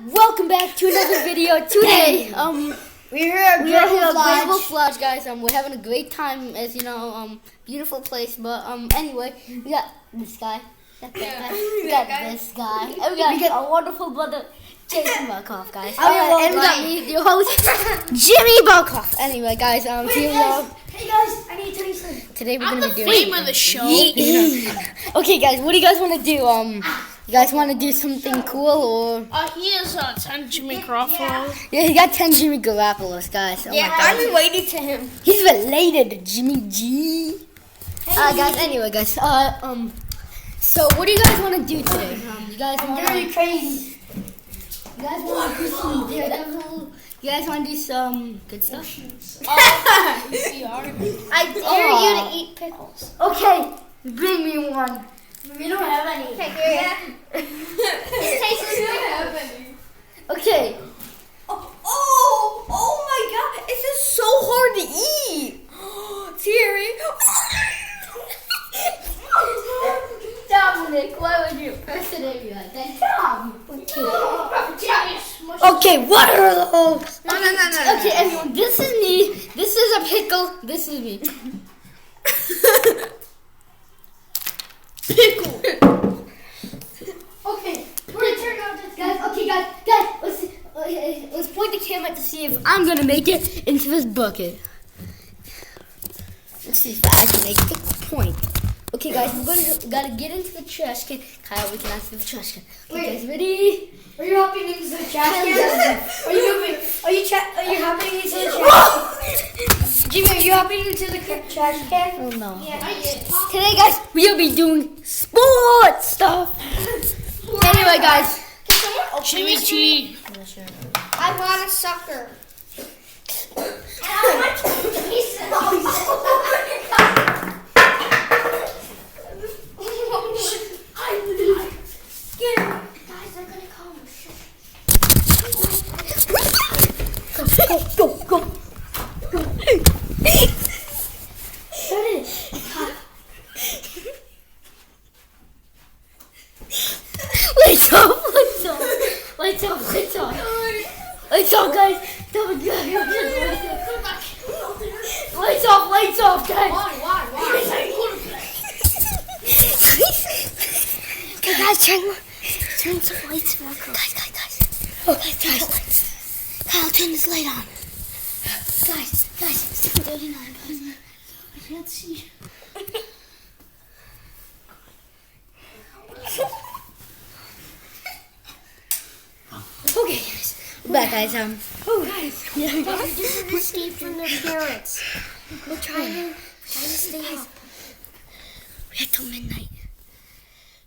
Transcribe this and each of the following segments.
welcome back to another video. Today, we're here at Grateful Lodge, guys. We're having a great time, as you know, beautiful place. But anyway, we got this guy, we got this guy, and we got our wonderful brother Jason Barkoff, guys. And we got me, your host, Jimmy Barkoff. Anyway, guys, here we go. Hey guys, I need to tell you something. Today we're gonna be doing name of the show. Okay, guys, what do you guys want to do? You guys want to do something cool or? He is 10 Jimmy Garoppolo. Yeah, he got 10 Jimmy Garoppolos, guys. Oh my God. I'm related to him. He's related to Jimmy G. Guys, anyway, guys. So what do you guys want to do today? You guys want Very crazy. You guys want to do some Daredevil? You guys want to do some good stuff? I dare you to eat pickles. Okay, bring me one. We don't have any. Okay, here. Okay. Oh my God! This is so hard to eat. Terry. Dominic, why would you press it in like that? Okay, what are those? No. Okay, everyone, this is me. This is a pickle. This is me. Pickle. Okay, we're gonna turn on this, guys. Okay, guys, let's point the camera to see if I'm gonna make it into this bucket. Let's see if I can make the point. Okay, guys, gotta get into the trash can. Kyle, we can answer the trash can. Okay, guys, ready? Are you hopping into the trash can? Are you hopping into the trash can? Jimmy, are you hopping into the trash can? Oh no. Yeah, I did. Today, guys, we'll be doing sports stuff. Anyway, guys. Can someone open Jimmy this? G. I want a sucker. Go. Lights off, guys. Lights off, guys. Why? Okay, guys, turn some lights back on. Guys. Oh, guys. Kyle, turn this light on. Guys, 7:39, guys. I can't see. Okay, guys. We're back, guys. Guys, we just escaped from their parents. We're trying to stay up. We had till midnight.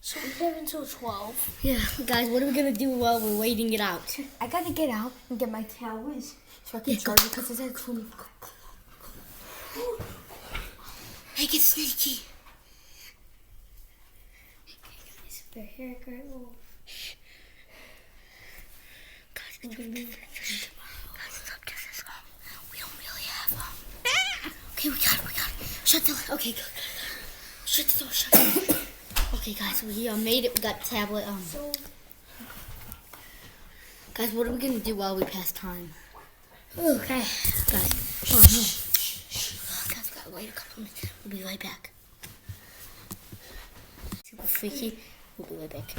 So we have until 12. Yeah, guys, what are we gonna do while we're waiting it out? I gotta get out and get my towels so I can charge it because it's actually. Make it sneaky. They're here, great wolf. Guys, stop this. We don't really have Okay, we got it. Shut the okay, good. Shut the door, Okay, guys, we made it. We got the tablet. Guys, what are we gonna do while we pass time? Okay. Guys, guys, we gotta wait a couple minutes. We'll be right back. Super freaky. We'll be right back.